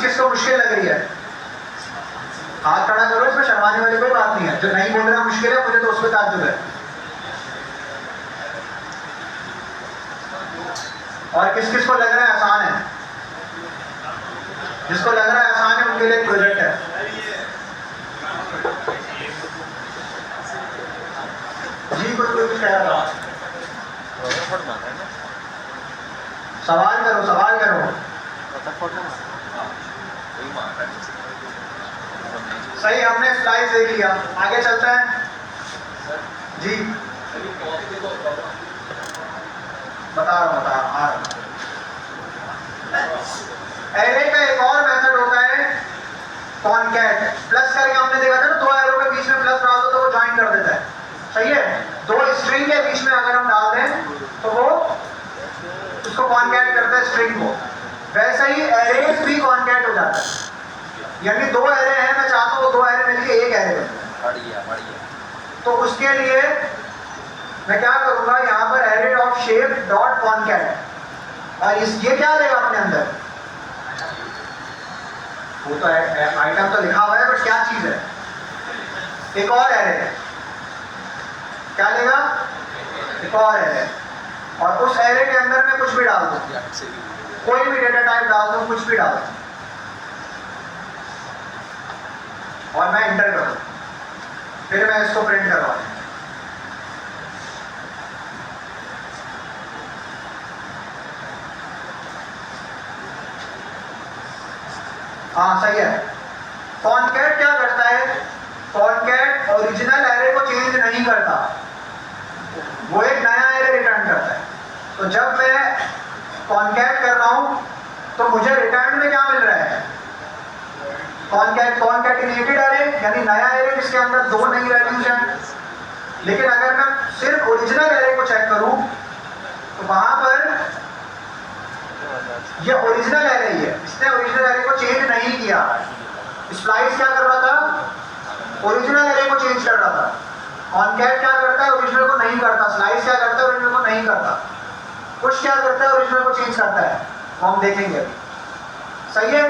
किसको मुश्किल लग रही है? हाथ खड़ा करो, इसमें शर्माने वाली कोई बात नहीं है। जो नहीं बोल रहा मुश्किल है, मुझे तो उस पर ताज्जुब है। और किस किस को लग रहा है आसान है? जिसको लग रहा है आसान है उनके लिए एक प्रोजेक्ट है। जी कोई कुछ कह रहा, सवाल करो, सवाल करो। सही, हमने स्लाइड देख लिया, आगे चलते हैं। जी बता रहा हूँ। एरे का एक और मेथड होता है कॉनकैट। प्लस करके हमने देखा था ना, दो एरो के बीच में प्लस डाल दो तो वो ज्वाइन कर देता है, सही है। दो स्ट्रिंग के बीच में अगर हम डाल दें तो वो उसको कॉनकैट करता है, स्ट्रिंग को। वैसे ही एरेज भी कॉनकैट हो जाता है, यानी दो एरे हैं, मैं चाहता हूँ दो एरे मिलके एक एरे बन जाए। तो उसके लिए मैं क्या करूंगा, यहाँ पर array dot shape dot concat, और ये क्या लेगा अपने अंदर? वो तो आइटम तो लिखा हुआ है, बट क्या चीज है? एक और एरे। क्या लेगा? एक और एरे। और उस एरे के अंदर मैं कुछ भी डाल दूं, कोई भी डेटा टाइप डाल दूं, कुछ भी डाल दूं, और मैं इंटर कर दूं, फिर मैं इसको प्रिंट करवा दूं। हाँ सही है। कॉनकैट क्या करता है? कॉनकैट ओरिजिनल एरे को चेंज नहीं करता, वो एक नया एरे रिटर्न करता है। तो जब मैं कॉनकैट कर रहा हूं तो मुझे रिटर्न में क्या मिल रहा है? कॉनकैटिनेटेड एरे, यानी नया एरे जिसके अंदर दो नई वैल्यूज हैं। लेकिन अगर मैं सिर्फ ओरिजिनल एरे को चेक करूं तो वहां पर ये ओरिजिनल एरे ही है, इसने ओरिजिनल एरे को चेंज नहीं किया। स्प्लाइस क्या कर रहा था? ओरिजिनल एरे को चेंज कर रहा था। कॉनकैट क्या करता है? ओरिजिनल को नहीं करता। स्लाइस क्या करता है? ओरिजिनल को नहीं करता। पुश क्या करता है? ओरिजिनल को चेंज करता है। वो हम देखेंगे अभी, सही है।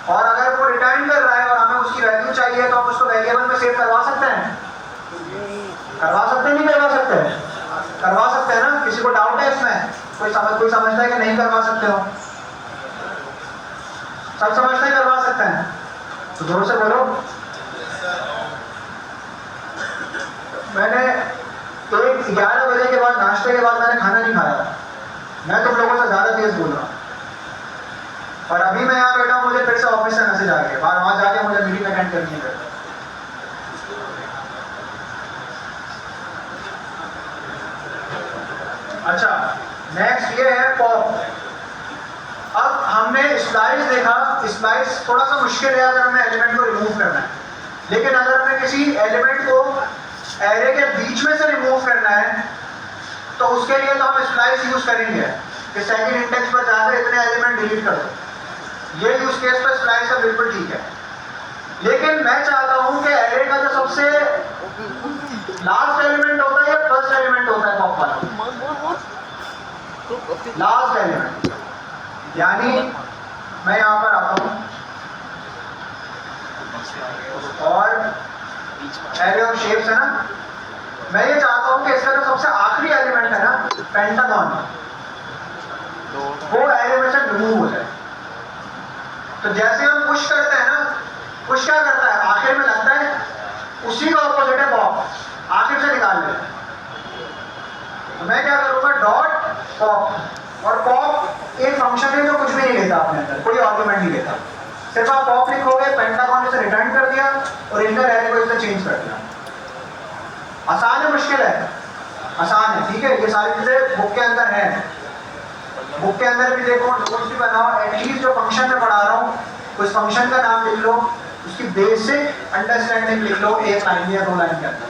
और अगर वो रिटर्न कर रहा है और हमें उसकी वैल्यू चाहिए तो हम उसको वेरिएबल में सेव करवा सकते हैं? करवा सकते हैं, नहीं करवा सकते? करवा सकते हैं ना। किसी को डाउट है इसमें? कोई समझता है कि नहीं करवा सकते हो? सब समझते हैं करवा सकते हैं, तो जोर से बोलो। मैंने 11 बजे के बाद, नाश्ते के बाद मैंने खाना नहीं खाया। मैं तुम लोगों से ज्यादा तेज बोल रहा हूँ। और अभी मैं यहाँ बैठा हूँ, मुझे फिर से ऑफिस से मैसेज आ गया, बाहर वहां जाके मुझे मीटिंग अटेंड करनी है। अच्छा, नेक्स्ट ये है पॉप। अब हमने स्लाइस देखा, स्लाइस थोड़ा सा मुश्किल है अगर हमें एलिमेंट को रिमूव करना है। लेकिन अगर हमें किसी एलिमेंट को एरे के बीच में से रिमूव करना है तो उसके लिए तो हम स्लाइस यूज करेंगे कि सेकंड इंडेक्स पर जाकर इतने एलिमेंट डिलीट कर दो। ये यूज केस पर स्लाइस है, बिल्कुल ठीक है। लेकिन मैं चाहता हूं कि एरे का जो सबसे लास्ट एलिमेंट होता है या फर्स्ट एलिमेंट होता है पॉप वाला? Last element. यानी मैं यहां पर आता हूं और एरे ऑफ शेप्स है ना, मैं ये चाहता हूं कि इसका जो सबसे आखिरी एलिमेंट है ना, पेंटागन, वो एरे में से रिमूव हो जाए। तो जैसे हम पुश करते हैं ना, पुश क्या करता है? आखिर में लगता है, उसी का ऑपोजिट है पॉप, आखिर से निकाल ले। तो मैं क्या करूंगा? Dot pop. और पॉप एक फंक्शन है जो कुछ भी नहीं लेता अपने अंदर, कोई आर्गुमेंट नहीं लेता। सिर्फ आप पॉप लिखोगे, पेंटागन इसे रिटर्न कर दिया और इंटर एरे को इसे चेंज कर दिया। आसान है, मुश्किल है? आसान है, ठीक है। ये सारी चीजें बुक के अंदर है। बुक के अंदर भी देखो, नोट्स भी बनाओ। एटलीस्ट जो फंक्शन में पढ़ा रहा हूँ उस फंक्शन का नाम लिख लो, उसकी बेसिक अंडरस्टैंडिंग लिख लो, एक लाइन या 2 लाइन के अंदर।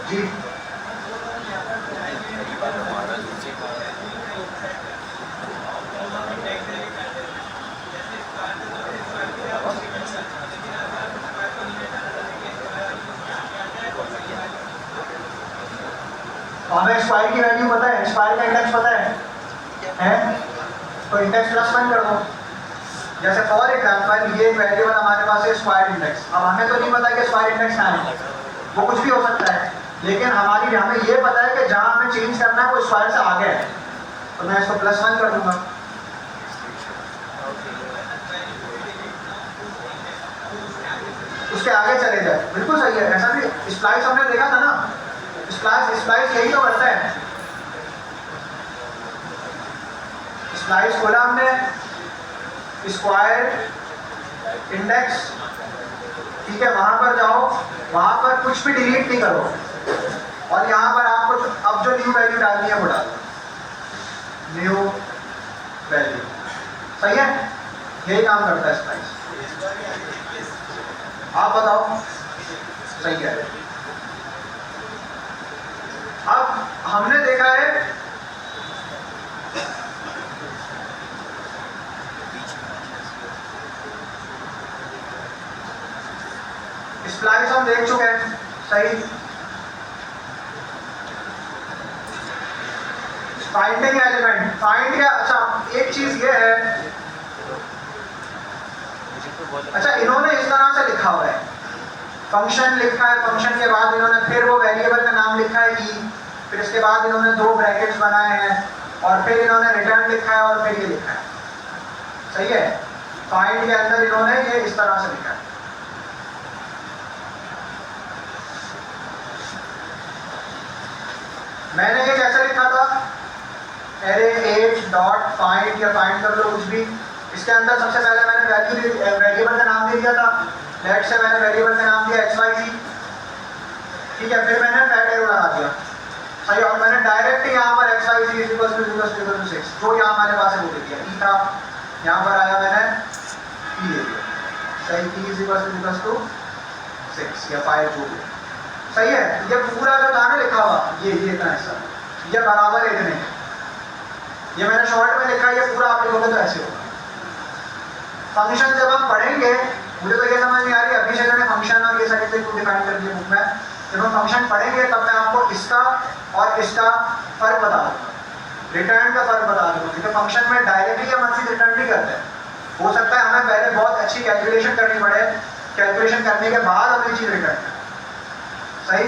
जी हमें स्क्वायर की वैल्यू पता है, स्क्वायर का इंडेक्स पता है? तो इंडेक्स +1 कर दो। जैसे फॉर एग्जांपल ये वेरिएबल हमारे पास है स्क्वायर इंडेक्स। अब हमें तो नहीं पता कि स्क्वायर इंडेक्स क्या है, वो कुछ भी हो सकता है, लेकिन हमें ये पता है कि जहां हमें चेंज करना है वो स्क्वायर से आगे है, तो मैं इसको +1 कर दूंगा। उसके आगे चले जाए, बिल्कुल सही है। ऐसा भी स्प्लाइस हमने देखा था ना, स्प्लाइस यही तो करता है। स्प्लाइस खोला हमने, स्क्वायर इंडेक्स, ठीक है, वहां पर जाओ, वहां पर कुछ भी डिलीट नहीं करो, और यहां पर आपको अब जो न्यू वैल्यू डालनी है वो डाल दो, न्यू वैल्यू। सही है, यही काम करता है स्प्लाइस। आप बताओ सही है। अब हमने देखा है स्प्लाइस हम देख चुके हैं, सही। फाइंडिंग एलिमेंट, फाइंड क्या, अच्छा एक चीज ये है, अच्छा इन्होंने इस तरह से लिखा हुआ है, फंक्शन लिखा है, फंक्शन के बाद इन्होंने फिर वो वेरिएबल का नाम लिखा है ई, फिर इसके बाद इन्होंने 2 ब्रैकेट्स बनाए हैं, और फिर इन्होंने रिटर्न लिखा है, और फिर ये लिखा है। सही है, फाइंड के अंदर इन्होंने ये इस तरह से लिखा है। मैंने ये कैसे लिखा था, array8.find या फाइंड कर लो कुछ भी, इसके अंदर सबसे पहले मैंने वेरिएबल का नाम दे दिया था, लेट से मैंने वेरिएबल का नाम दिया xyz, ठीक है, फिर मैंने फैक्ट एरो लगा दिया, सही, और मैंने डायरेक्ट यहाँ पर xyz = 6 जो यहाँ हमारे पास है वो दे दिया, ई था, यहाँ पर आया मैंने ई दे दिया, सही, ई = 6 या 5 जो भी, सही है। ये पूरा जो था ना लिखा हुआ, ये इतना हिस्सा, ये बराबर है इतने, ये मैंने शॉर्ट में लिखा, ये पूरा आप लिखोगे तो ऐसे होगा। फंक्शन जब हम पढ़ेंगे, मुझे तो ये समझ नहीं आ रही अभी से मैंने फंक्शन और ये सारी चीजें को डिफाइन कर दिए बुक में, जब हम फंक्शन पढ़ेंगे तब मैं आपको इसका और इसका फर्क बता दूंगा, रिटर्न का फर्क बता दूंगा, क्योंकि फंक्शन में डायरेक्टली हम चीज रिटर्न नहीं करते हैं, हो सकता है हमें पहले बहुत अच्छी कैलकुलेशन करनी पड़े, कैलकुलेशन करने के बाद हमें चीज रिटर्न करें, सही।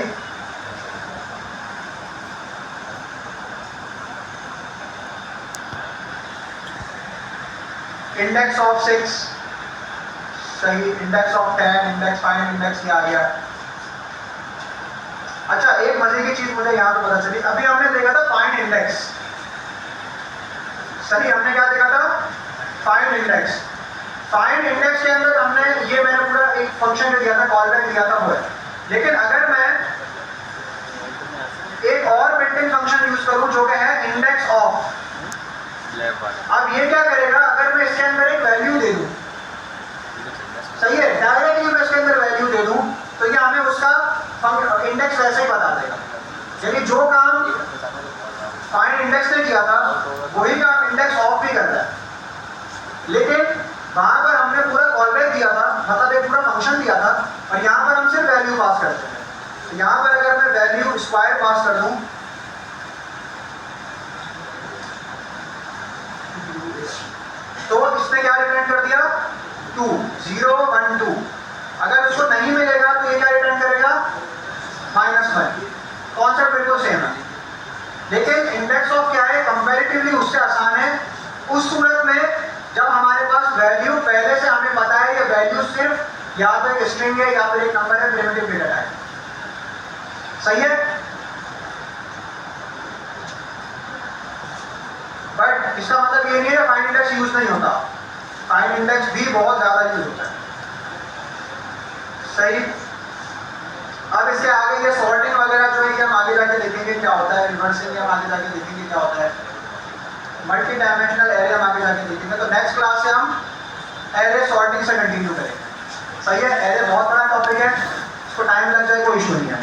इंडेक्स ऑफ 6, सही, index of 10, index find, index ये आ गया। अच्छा एक मजे की चीज मुझे यहाँ पे पता चली, अभी हमने देखा था फाइंड इंडेक्स, सही, हमने क्या देखा था, फाइंड इंडेक्स। फाइंड इंडेक्स के अंदर हमने ये मैंने पूरा एक फंक्शन जो दिया था, कॉल बैक दिया था वो है, लेकिन अगर मैं एक और बिल्ट-इन फंक्शन यूज करूं जो कि है इंडेक्स ऑफ, अब ये क्या करेगा, अगर मैं इसके अंदर एक वैल्यू दे दूं, सही है, डायरेक्टली मैं इसके अंदर वैल्यू दे दूं, तो ये हमें उसका इंडेक्स वैसे ही बता देगा, यानी जो काम फाइंड इंडेक्स ने किया था वही काम इंडेक्स ऑफ भी करता है, लेकिन वहां पर हमने पूरा कॉलबैक दिया था, मतलब एक पूरा फंक्शन दिया था, और यहाँ पर हम सिर्फ वैल्यू पास करते हैं। तो यहाँ पर अगर मैं वैल्यू स्क्वायर पास कर दूं, तो इसने क्या रिटर्न कर दिया, 2 0 1 2। अगर उसको नहीं मिलेगा तो ये क्या रिटर्न करेगा, -1। कॉन्सेप्ट बिल्कुल सेम है, लेकिन इंडेक्स ऑफ क्या है, कंपैरेटिवली उससे आसान है उस सूरत में जब हमारे पास वैल्यू पहले से हमें पता है ये वैल्यू सिर्फ या तो एक स्ट्रिंग है या फिर एक नंबर है, प्रिमिटिव डेटा टाइप, सही है। बट इसका मतलब ये नहीं है फाइंड इंडेक्स यूज नहीं होता, फाइंड इंडेक्स भी बहुत ज्यादा यूज होता है, सही। अब इसके आगे ये सॉर्टिंग वगैरह जो है हम आगे जाके देखेंगे क्या होता है, रिवर्सिंग हम आगे जाके देखेंगे क्या होता है, मल्टी डायमेंशनल एरे हम आगे जाके देखेंगे। तो नेक्स्ट क्लास से हम एरे सॉर्टिंग से कंटिन्यू करेंगे, सही है। एरे बहुत बड़ा टॉपिक है, इसको टाइम लग जाए कोई इशू नहीं है।